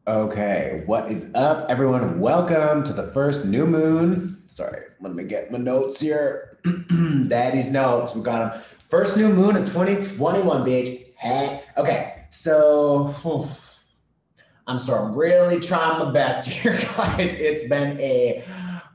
Okay, what is up, everyone? Welcome to the first new moon. Sorry, let me get my notes here. Daddy's notes. We got them. First new moon of 2021, bitch. Hey. Okay, so I'm sorry. I'm really trying my best here, guys. It's been a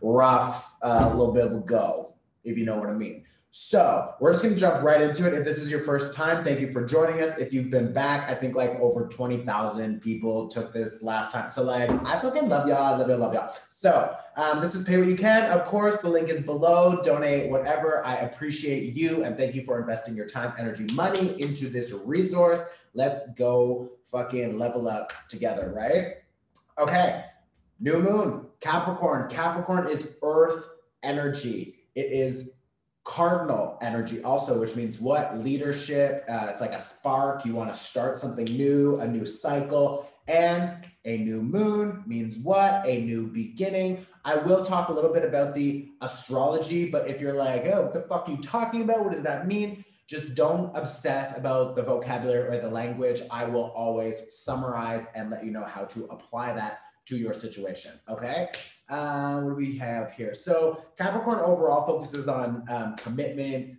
rough little bit of a go, if you know what I mean. So we're just going to jump right into it. If this is your first time, thank you for joining us. If you've been back, I think like over 20,000 people took this last time. So like, I fucking love y'all. I love y'all, love y'all. So this is Pay What You Can. Of course, the link is below. Donate whatever. I appreciate you. And thank you for investing your time, energy, money into this resource. Let's go fucking level up together, right? Okay. New moon, Capricorn. Capricorn is earth energy. It is cardinal energy also, which means what? Leadership. It's like a spark. You want to start something new, a new cycle. And a new moon means what? A new beginning. I will talk a little bit about the astrology, but if you're like, oh, what the fuck are you talking about? What does that mean? Just don't obsess about the vocabulary or the language. I will always summarize and let you know how to apply that to your situation. Okay. What do we have here? So Capricorn overall focuses on commitment,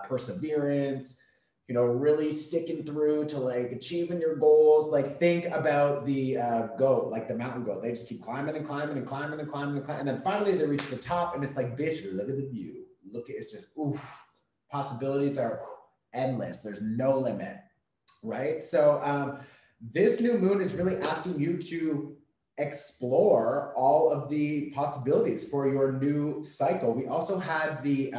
perseverance, you know, really sticking through to like achieving your goals. Like think about the goat, like the mountain goat. They just keep climbing and climbing and climbing and climbing and climbing. And then finally they reach the top and it's like, bitch, look at the view. Look at it's just oof. Possibilities are endless. There's no limit, right? So this new moon is really asking you to explore all of the possibilities for your new cycle. We also had the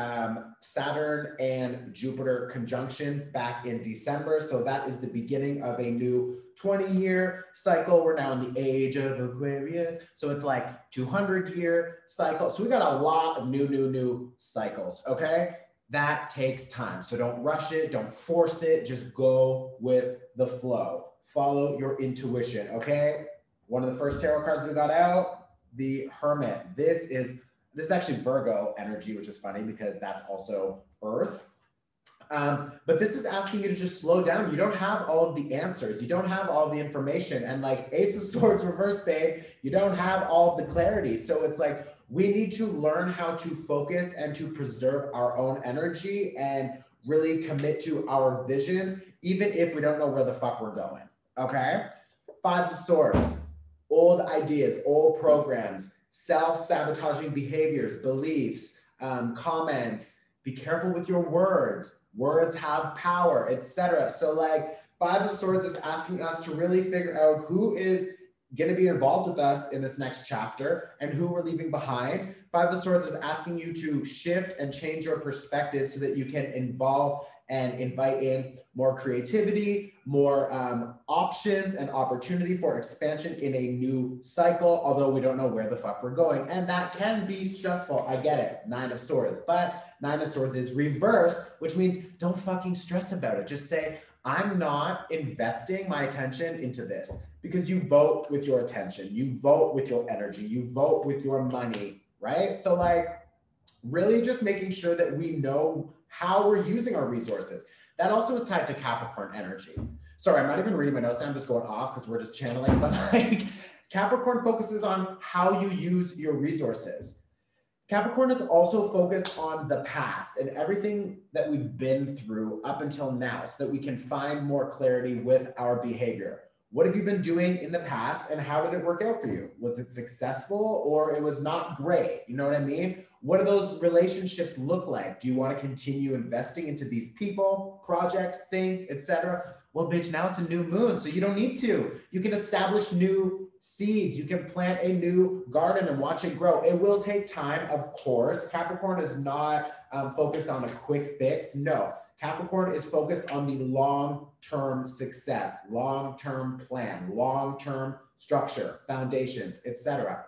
Saturn and Jupiter conjunction back in December. So that is the beginning of a new 20-year cycle. We're now in the age of Aquarius. So it's like 200-year cycle. So we got a lot of new cycles, okay? That takes time. So don't rush it. Don't force it. Just go with the flow. Follow your intuition, okay? One of the first tarot cards we got out, the Hermit. This is actually Virgo energy, which is funny because that's also Earth. But this is asking you to just slow down. You don't have all of the answers. You don't have all of the information. And like Ace of Swords reverse, babe, you don't have all of the clarity. So it's like we need to learn how to focus and to preserve our own energy and really commit to our visions, even if we don't know where the fuck we're going. Okay? Five of Swords, old ideas, old programs, self-sabotaging behaviors, beliefs, comments. Be careful with your words. Words have power, etc. So like Five of Swords is asking us to really figure out who is going to be involved with us in this next chapter and who we're leaving behind. Five of Swords is asking you to shift and change your perspective so that you can involve and invite in more creativity, more options and opportunity for expansion in a new cycle, although we don't know where the fuck we're going. And that can be stressful. I get it. Nine of Swords. But Nine of Swords is reversed, which means don't fucking stress about it. Just say, I'm not investing my attention into this, because you vote with your attention, you vote with your energy, you vote with your money, right? So like really just making sure that we know how we're using our resources. That also is tied to Capricorn energy. Sorry, I'm not even reading my notes. I'm just going off because we're just channeling, but like Capricorn focuses on how you use your resources. Capricorn is also focused on the past and everything that we've been through up until now so that we can find more clarity with our behavior. What have you been doing in the past and how did it work out for you? Was it successful or it was not great? You know what I mean? What do those relationships look like? Do you want to continue investing into these people, projects, things, etc.? Well, bitch, now it's a new moon, so you don't need to. You can establish new seeds. You can plant a new garden and watch it grow. It will take time, of course. Capricorn is not focused on a quick fix. No, Capricorn is focused on the long-term success, long-term plan, long-term structure, foundations, etc.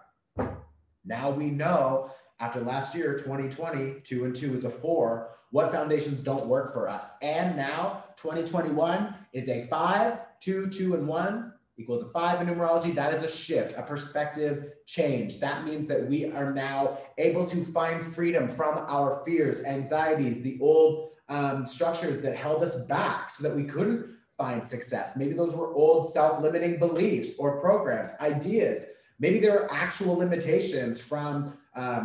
Now we know after last year, 2020, 2 and 2 is a 4, what foundations don't work for us. And now 2021 is a 5, 2, 2, and 1 equals a 5 in numerology. That is a shift, a perspective change. That means that we are now able to find freedom from our fears, anxieties, the old structures that held us back so that we couldn't find success. Maybe those were old self-limiting beliefs or programs, ideas. Maybe there are actual limitations from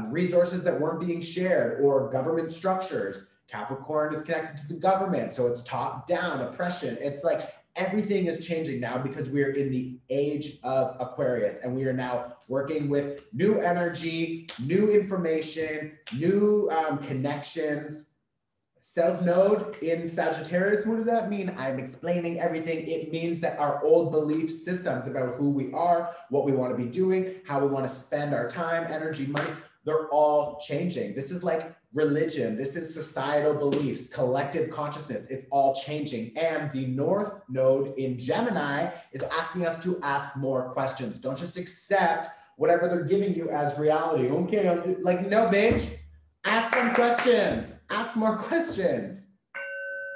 resources that weren't being shared or government structures. Capricorn is connected to the government, so it's top down oppression. It's like everything is changing now because we're in the age of Aquarius, and we are now working with new energy, new information, new connections. South Node in Sagittarius, what does that mean? I'm explaining everything. It means that our old belief systems about who we are, what we want to be doing, how we want to spend our time, energy, money, they're all changing. This is like religion. This is societal beliefs, collective consciousness. It's all changing. And the North Node in Gemini is asking us to ask more questions. Don't just accept whatever they're giving you as reality. Okay, like, no, bitch. Ask some questions. Ask more questions.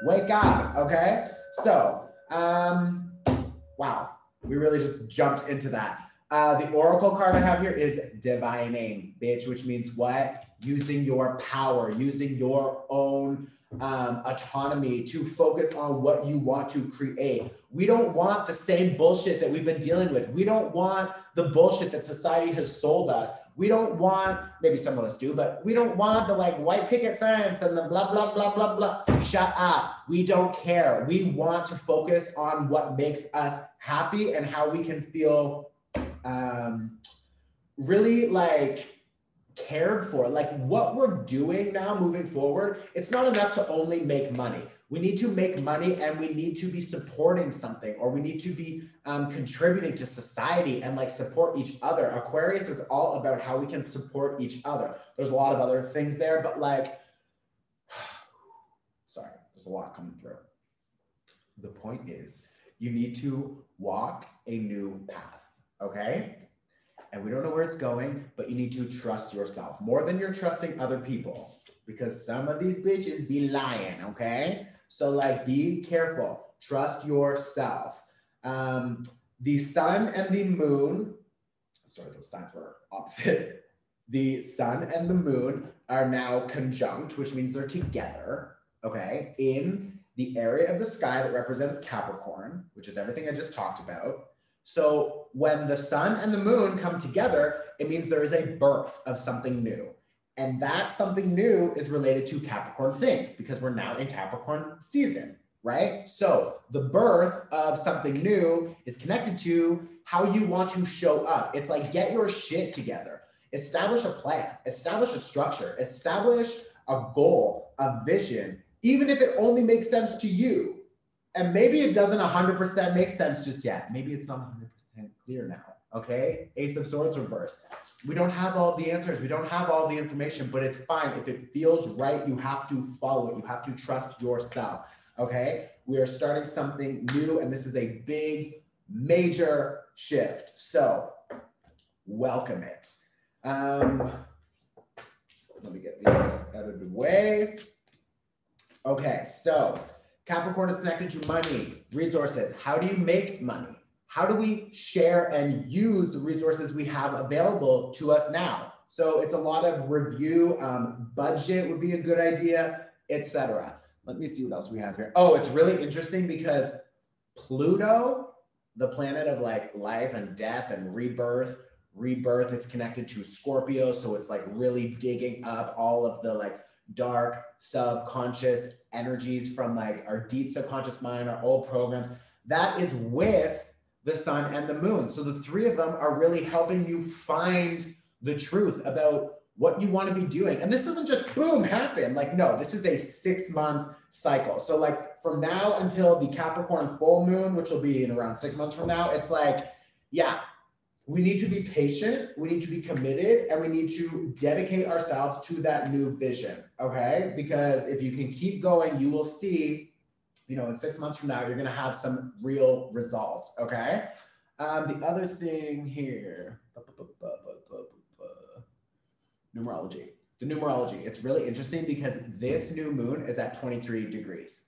Wake up, okay? So, wow, we really just jumped into that. The oracle card I have here is divining, bitch, which means what? Using your power, using your own autonomy to focus on what you want to create. We don't want the same bullshit that we've been dealing with. We don't want the bullshit that society has sold us. We don't want, maybe some of us do, but we don't want the like white picket fence and the blah, blah, blah, blah, blah. Shut up. We don't care. We want to focus on what makes us happy and how we can feel really like cared for. Like what we're doing now moving forward, it's not enough to only make money. We need to make money and we need to be supporting something, or we need to be contributing to society and like support each other. Aquarius is all about how we can support each other. There's a lot of other things there, but like, sorry, there's a lot coming through. The point is, you need to walk a new path, okay? And we don't know where it's going, but you need to trust yourself more than you're trusting other people, because some of these bitches be lying, okay? So like, be careful, trust yourself. The sun and the moon, sorry, those signs were opposite. The sun and the moon are now conjunct, which means they're together, okay? In the area of the sky that represents Capricorn, which is everything I just talked about. So when the sun and the moon come together, it means there is a birth of something new. And that something new is related to Capricorn things, because we're now in Capricorn season, right? So the birth of something new is connected to how you want to show up. It's like, get your shit together, establish a plan, establish a structure, establish a goal, a vision, even if it only makes sense to you. And maybe it doesn't 100% make sense just yet. Maybe it's not 100% clear now, okay? Ace of Swords reversed. We don't have all the answers. We don't have all the information, but it's fine. If it feels right, you have to follow it. You have to trust yourself, okay? We are starting something new, and this is a big, major shift. So welcome it. Let me get these out of the way. Okay, so Capricorn is connected to money, resources. How do you make money? How do we share and use the resources we have available to us now? So it's a lot of review, budget would be a good idea, etc. Let me see what else we have here. Oh, it's really interesting because Pluto, the planet of like life and death and rebirth, it's connected to Scorpio. So it's like really digging up all of the like dark subconscious energies from like our deep subconscious mind, our old programs. That is with the sun and the moon. So the three of them are really helping you find the truth about what you want to be doing. And this doesn't just boom happen. Like, no, this is a 6-month cycle. So like from now until the Capricorn full moon, which will be in around 6 months from now, it's like, yeah, we need to be patient, we need to be committed, and we need to dedicate ourselves to that new vision, okay? Because if you can keep going, you will see, you know, in 6 months from now, you're gonna have some real results, okay? The other thing here, numerology. The numerology, it's really interesting because this new moon is at 23 degrees.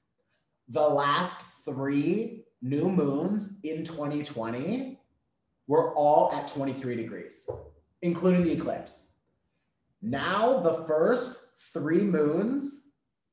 The last 3 new moons in 2020 were all at 23 degrees, including the eclipse. Now, the first 3 moons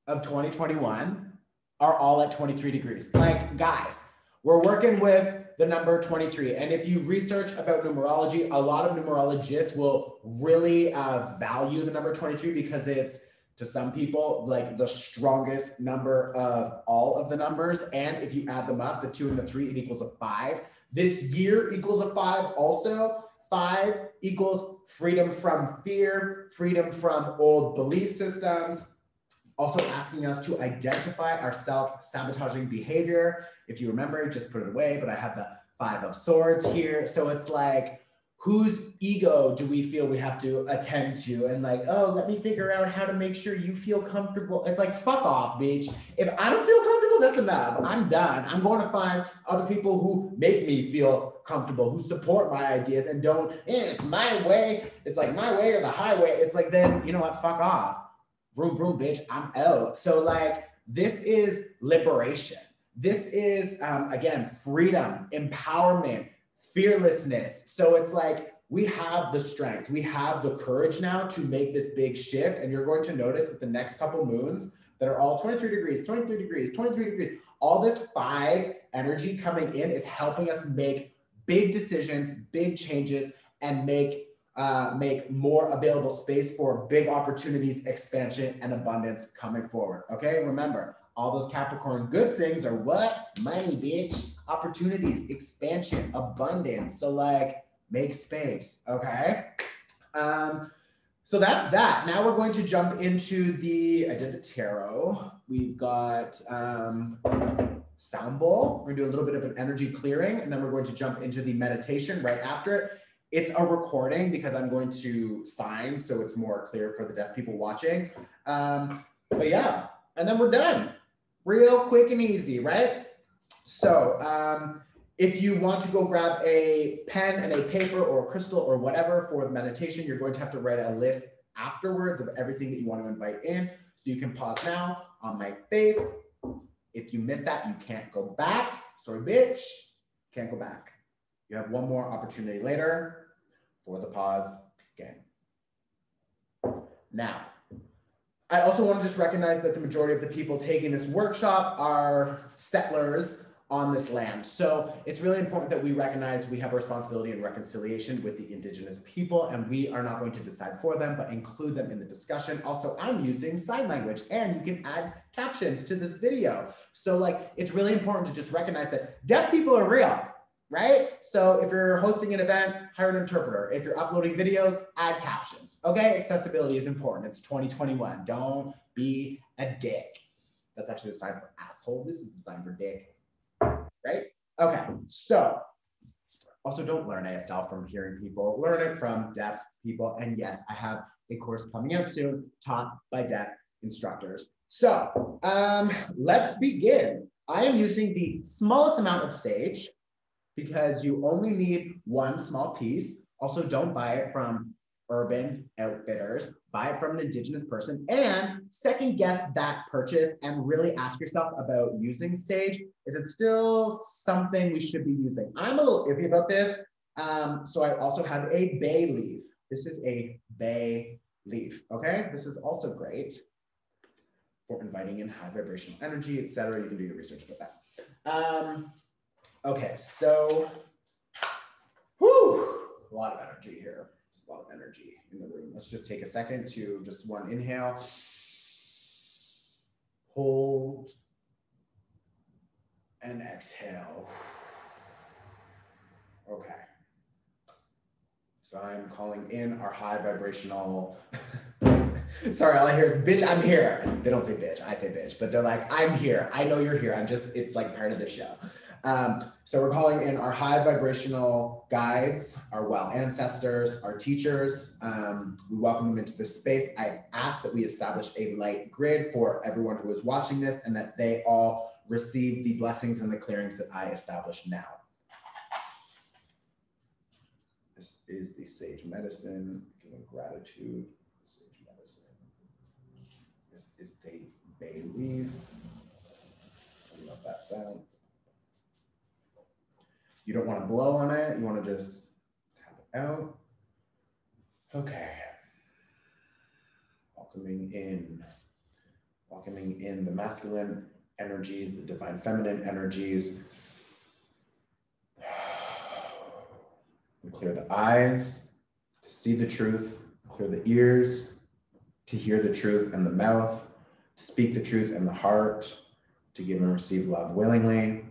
of 2021 are all at 23 degrees. Like, guys, we're working with the number 23. And if you research about numerology, a lot of numerologists will really value the number 23 because it's, to some people, like the strongest number of all of the numbers. And if you add them up, the 2 and the 3, it equals a 5. This year equals a 5 also. 5 equals freedom from fear, freedom from old belief systems. Also asking us to identify our self-sabotaging behavior. If you remember, just put it away, but I have the 5 of Swords here. So it's like, whose ego do we feel we have to attend to? And like, oh, let me figure out how to make sure you feel comfortable. It's like, fuck off, bitch. If I don't feel comfortable, that's enough. I'm done. I'm going to find other people who make me feel comfortable, who support my ideas and don't, it's my way. It's like my way or the highway. It's like, then, you know what, fuck off. Vroom, vroom, bitch, I'm out. So like, this is liberation. This is, again, freedom, empowerment, fearlessness. So it's like, we have the strength, we have the courage now to make this big shift. And you're going to notice that the next couple moons that are all 23 degrees, 23 degrees, 23 degrees, all this 5 energy coming in is helping us make big decisions, big changes, and make more available space for big opportunities, expansion, and abundance coming forward. Okay, remember, all those Capricorn good things are what? Money, bitch. Opportunities, expansion, abundance. So like, make space, okay? So that's that. Now we're going to jump into I did the tarot. We've got sound bowl. We're gonna do a little bit of an energy clearing, and then we're going to jump into the meditation right after it. It's a recording because I'm going to sign so it's more clear for the deaf people watching. But yeah, and then we're done. Real quick and easy, right? So if you want to go grab a pen and a paper or a crystal or whatever for the meditation, you're going to have to write a list afterwards of everything that you want to invite in. So you can pause now on my face. If you miss that, you can't go back. Sorry, bitch, can't go back. You have one more opportunity later for the pause again. Now, I also want to just recognize that the majority of the people taking this workshop are settlers on this land. So it's really important that we recognize we have a responsibility in reconciliation with the Indigenous people, and we are not going to decide for them, but include them in the discussion. Also, I'm using sign language, and you can add captions to this video. So like, it's really important to just recognize that deaf people are real, right? So if you're hosting an event, hire an interpreter. If you're uploading videos, add captions, okay? Accessibility is important. It's 2021. Don't be a dick. That's actually the sign for asshole. This is the sign for dick. Right? Okay, so also don't learn ASL from hearing people, learn it from deaf people. And yes, I have a course coming out soon taught by deaf instructors. So let's begin. I am using the smallest amount of sage because you only need one small piece. Also, don't buy it from Urban Outfitters, buy it from an Indigenous person, and second guess that purchase and really ask yourself about using sage. Is it still something we should be using? I'm a little iffy about this. So I also have a bay leaf. This is a bay leaf, okay? This is also great for inviting in high vibrational energy, etc. You can do your research about that. Okay, so, whew, a lot of energy here. There's a lot of energy in the room. Let's just take a second to just one inhale. Hold and exhale. Okay. So I'm calling in our high vibrational, sorry, all I hear is, bitch, I'm here. They don't say bitch, I say bitch, but they're like, I'm here. I know you're here. It's like part of the show. So we're calling in our high vibrational guides, our wild ancestors, our teachers. We welcome them into this space. I ask that we establish a light grid for everyone who is watching this and that they all receive the blessings and the clearings that I establish now. This is the sage medicine, giving gratitude, sage medicine. This is the bay leaf. I love that sound. You don't want to blow on it. You want to just tap it out. Okay. Welcoming in the masculine energies, the divine feminine energies. clear the eyes, to see the truth, clear the ears, to hear the truth in the mouth, to speak the truth in the heart, to give and receive love willingly.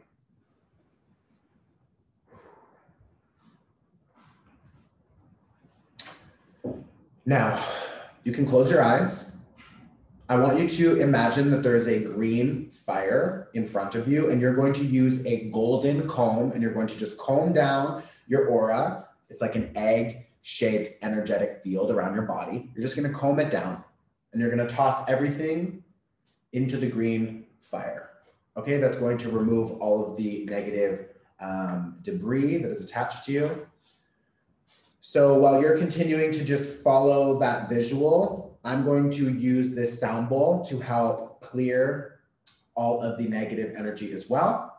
Now, you can close your eyes. I want you to imagine that there is a green fire in front of you, and you're going to use a golden comb, and you're going to just comb down your aura. It's like an egg-shaped energetic field around your body. You're just going to comb it down, and you're going to toss everything into the green fire. Okay, that's going to remove all of the negative debris that is attached to you. So while you're continuing to just follow that visual, I'm going to use this sound bowl to help clear all of the negative energy as well.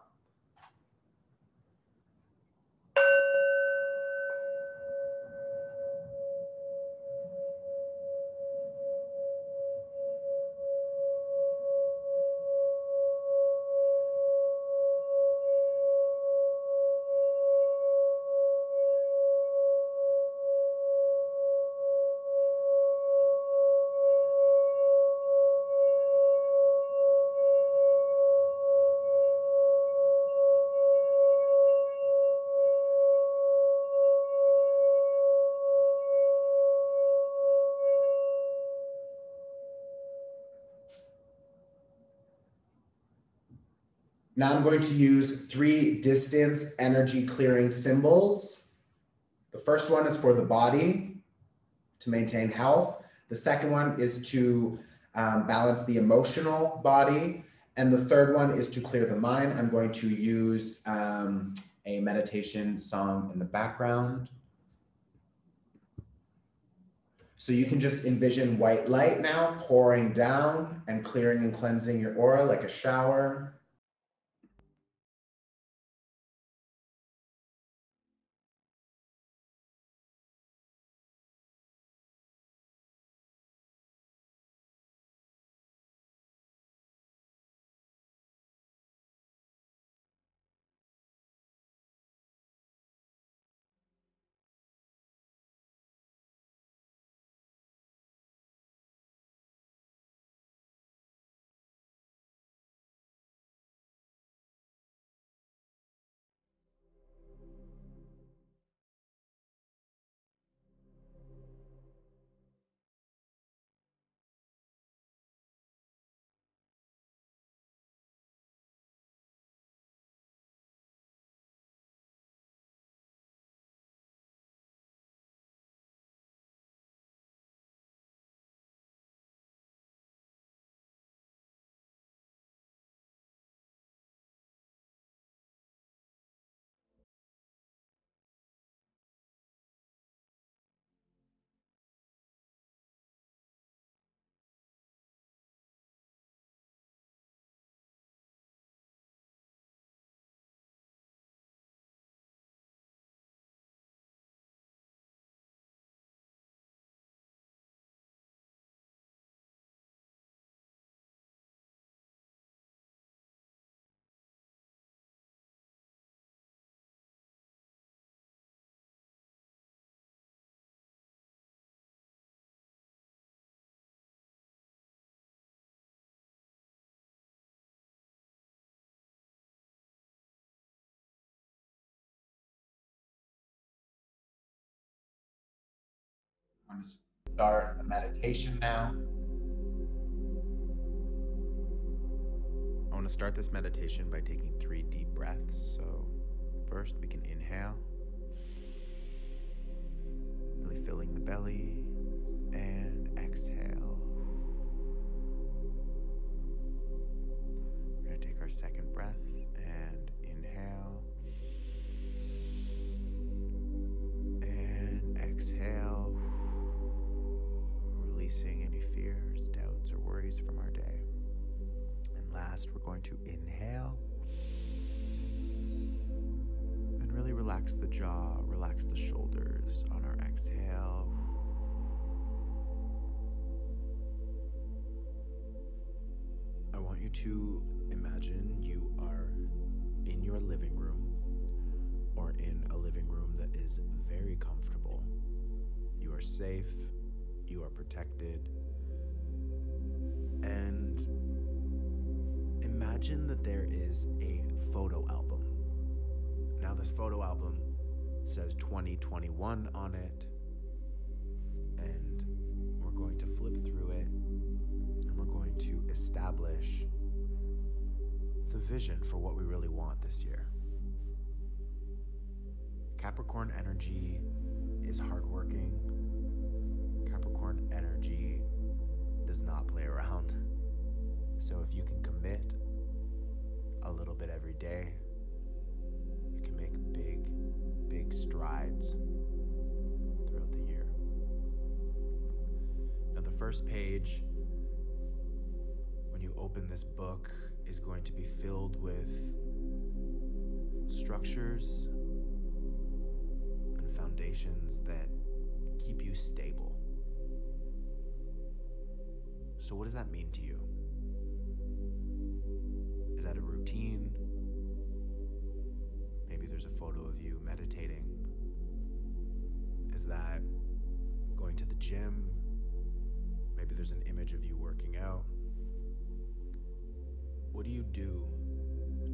Now I'm going to use 3 distance energy clearing symbols. The first one is for the body to maintain health. The second one is to balance the emotional body. And the third one is to clear the mind. I'm going to use a meditation song in the background. So you can just envision white light now pouring down and clearing and cleansing your aura like a shower. I'm going to start the meditation now. I want to start this meditation by taking 3 deep breaths. So first we can inhale, really filling the belly, and exhale. We're going to take our second breath and inhale and exhale, releasing any fears, doubts, or worries from our day. And last, we're going to inhale and really relax the jaw, relax the shoulders on our exhale. I want you to imagine you are in your living room or in a living room that is very comfortable. You are safe, you are protected, and imagine that there is a photo album. Now, this photo album says 2021 on it, and we're going to flip through it, and we're going to establish the vision for what we really want this year. Capricorn energy is hardworking. Capricorn energy does not play around. So if you can commit a little bit every day, you can make big strides throughout the year. Now, the first page, when you open this book, is going to be filled with structures and foundations that keep you stable. So what does that mean to you? Is that a routine? Maybe there's a photo of you meditating. Is that going to the gym? Maybe there's an image of you working out. What do you do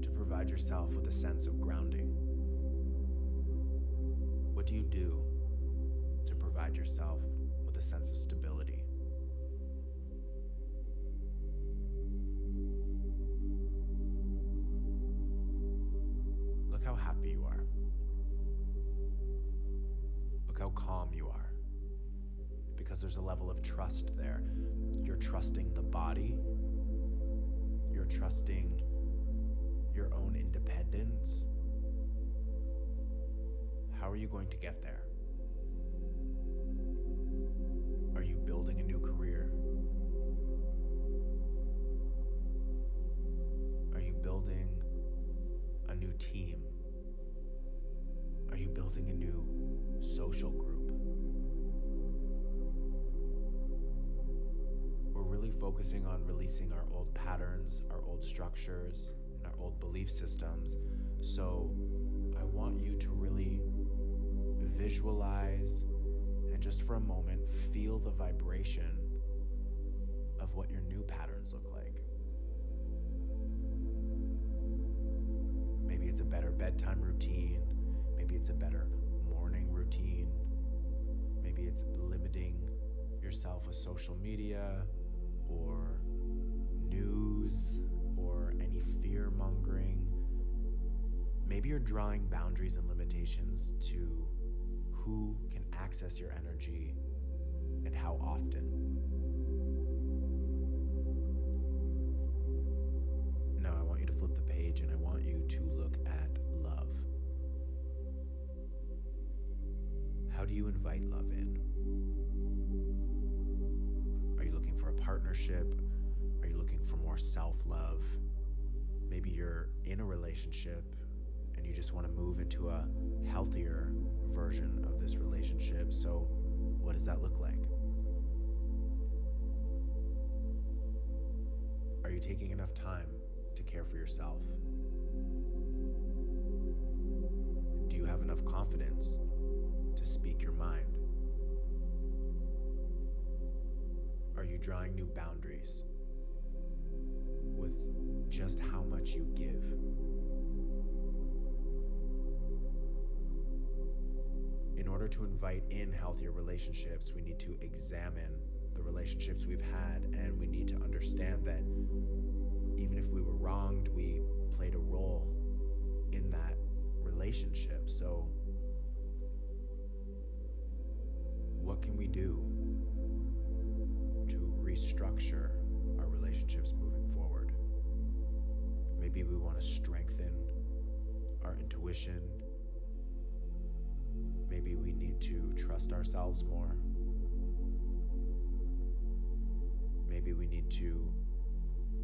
to provide yourself with a sense of grounding? What do you do to provide yourself with a sense of stability? Look how happy you are. Look how calm you are. Because there's a level of trust there. You're trusting the body. You're trusting your own independence. How are you going to get there? Are you building a new career? Are you building a new team? Are you building a new social group? We're really focusing on releasing our old patterns, our old structures, and our old belief systems. So I want you to really visualize and just for a moment feel the vibration of what your new patterns look like. Maybe it's a better bedtime routine. Maybe it's a better morning routine. Maybe it's limiting yourself with social media or news or any fear mongering. Maybe you're drawing boundaries and limitations to who can access your energy and how often. Now I want you to flip the page and I want you to look at love. How do you invite love in? Are you looking for a partnership? Are you looking for more self-love? Maybe you're in a relationship and you just want to move into a healthier version of this relationship. So what does that look like? Are you taking enough time to care for yourself? Do you have enough confidence to speak your mind? Are you drawing new boundaries with just how much you give? In order to invite in healthier relationships, we need to examine the relationships we've had, and we need to understand that even if we were wronged, we played a role in that relationship. So what can we do to restructure our relationships moving forward? Maybe we want to strengthen our intuition. Maybe we need to trust ourselves more. Maybe we need to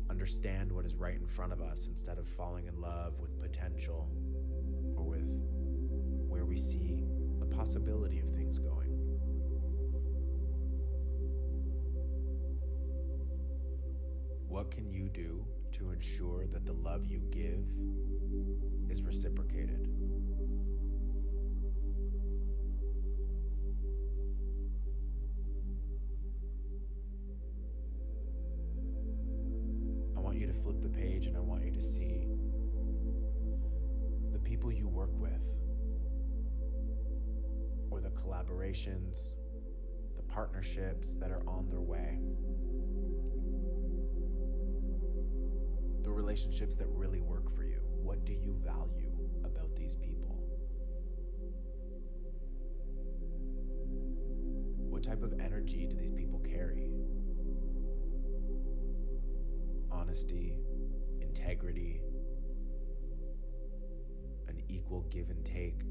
understand what is right in front of us instead of falling in love with potential or with where we see the possibility of things going. What can you do to ensure that the love you give is reciprocated? page and I want you to see the people you work with, or the collaborations, the partnerships that are on their way, the relationships that really work for you. What do you value about these people? What type of energy do these people carry? Honesty, integrity, an equal give and take.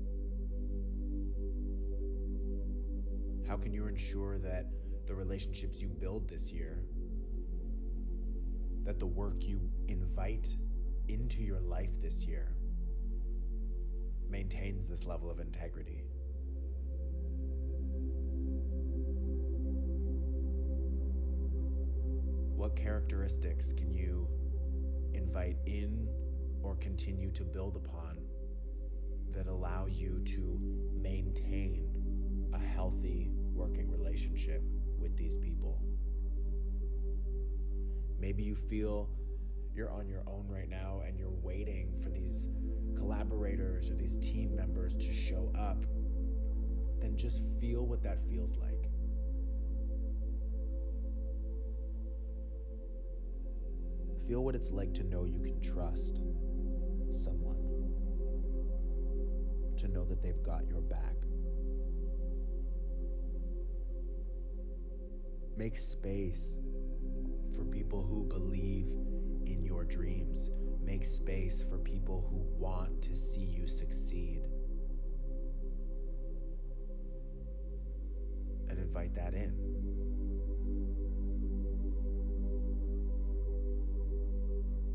How can you ensure that the relationships you build this year, that the work you invite into your life this year maintains this level of integrity? What characteristics can you invite in or continue to build upon that allow you to maintain a healthy working relationship with these people? Maybe you feel you're on your own right now and you're waiting for these collaborators or these team members to show up. Then just feel what that feels like. Feel what it's like to know you can trust someone, to know that they've got your back. Make space for people who believe in your dreams. Make space for people who want to see you succeed. And invite that in.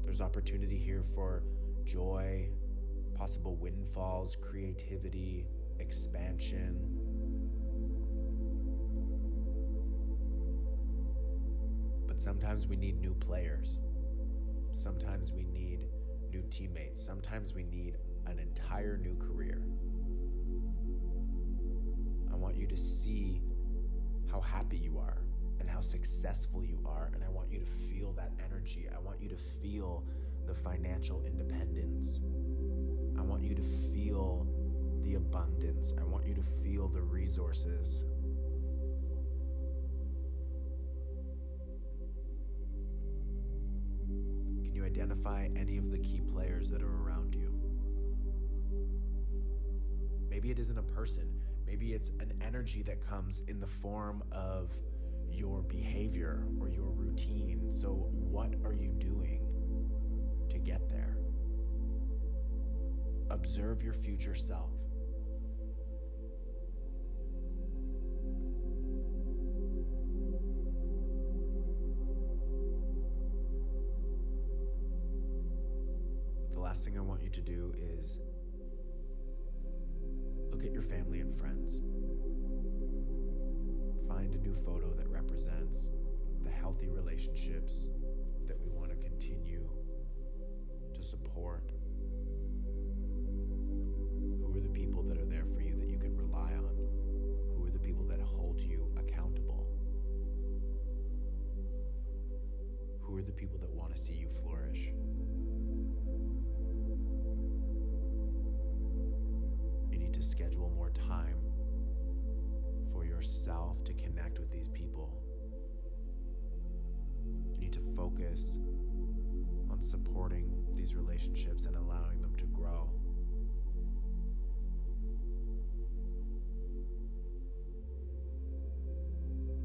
There's opportunity here for joy, possible windfalls, creativity, expansion. But sometimes we need new players. Sometimes we need new teammates. Sometimes we need an entire new career. I want you to see how happy you are and how successful you are, and I want you to feel that energy. I want you to feel the financial independence. I want you to feel the abundance. I want you to feel the resources. Can you identify any of the key players that are around you? Maybe it isn't a person. Maybe it's an energy that comes in the form of your behavior or your routine. So what are you doing to get there? Observe your future self. The last thing I want you to do is look at your family and friends. Find a new photo that represents the healthy relationships that we want to continue to support. Who are the people that are there for you that you can rely on? Who are the people that hold you accountable? Who are the people that want to see you flourish? You need to schedule more time for yourself to connect with these people. You need to focus on supporting these relationships and allowing them to grow.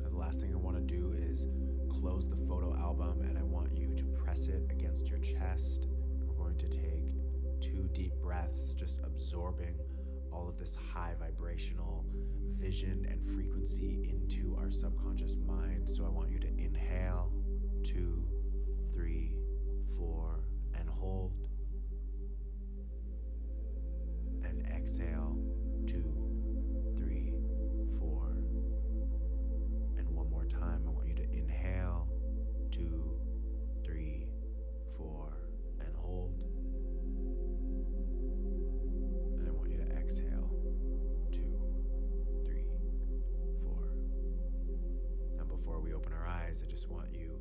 And the last thing I want to do is close the photo album, and I want you to press it against your chest. We're going to take 2 deep breaths, just absorbing all of this high vibrational vision and frequency into our subconscious mind. So I want you to inhale, 2, 3, 4, and hold. And exhale, 2, 3, 4. And one more time, I want you to inhale, 2, 3, 4, and hold. And I want you to exhale, 2, 3, 4. Now before we open our eyes, I just want you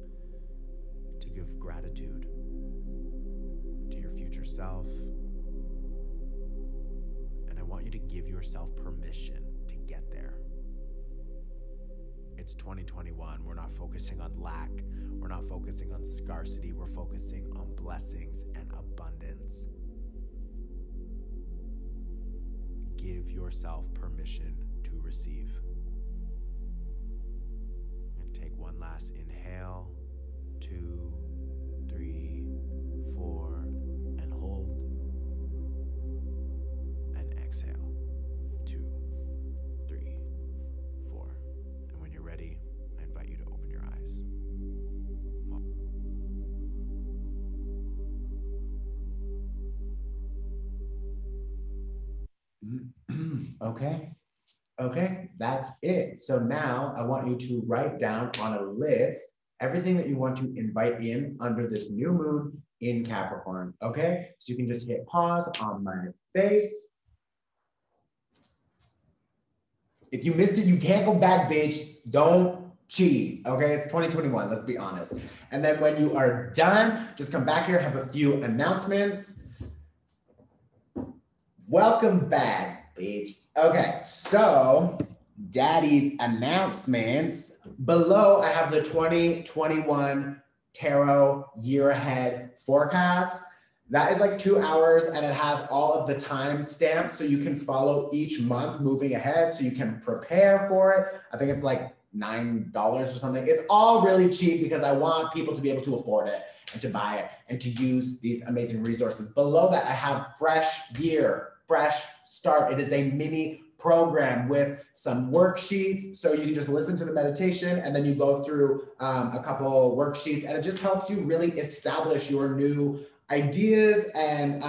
to give gratitude future self. And I want you to give yourself permission to get there. It's 2021. We're not focusing on lack. We're not focusing on scarcity. We're focusing on blessings and abundance. Give yourself permission to receive. And take one last inhale, 2, 3, 4, and hold. And exhale, 2, 3, 4. And when you're ready, I invite you to open your eyes. Okay, that's it. So now I want you to write down on a list everything that you want to invite in under this new moon in Capricorn. Okay, so you can just hit pause on my face. If you missed it, you can't go back, bitch. Don't cheat. Okay, it's 2021. Let's be honest. And then when you are done, just come back here, have a few announcements. Welcome back, bitch. Okay, so Daddy's announcements. Below, I have the 2021 Tarot year ahead forecast. That is like 2 hours and it has all of the time stamps so you can follow each month moving ahead so you can prepare for it. I think it's like $9 or something. It's all really cheap because I want people to be able to afford it and to buy it and to use these amazing resources. Below that, I have Fresh Year, Fresh Start. It is a mini program with some worksheets. So you can just listen to the meditation and then you go through a couple worksheets and it just helps you really establish your new ideas and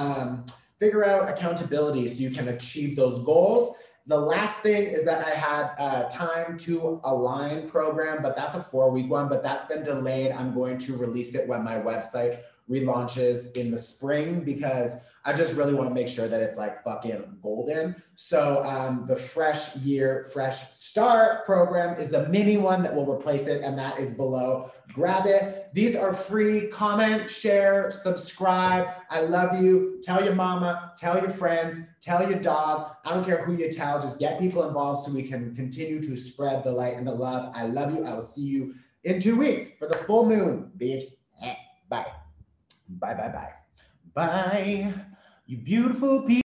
figure out accountability so you can achieve those goals. The last thing is that I had a Time to Align program, but that's a 4-week one, but that's been delayed. I'm going to release it when my website relaunches in the spring because I just really want to make sure that it's like fucking golden. So the Fresh Year, Fresh Start program is the mini one that will replace it, and that is below. Grab it. These are free. Comment, share, subscribe. I love you. Tell your mama, tell your friends, tell your dog. I don't care who you tell. Just get people involved so we can continue to spread the light and the love. I love you. I will see you in 2 weeks for the full moon, bitch. Bye. Bye, bye, bye. Bye. You beautiful people.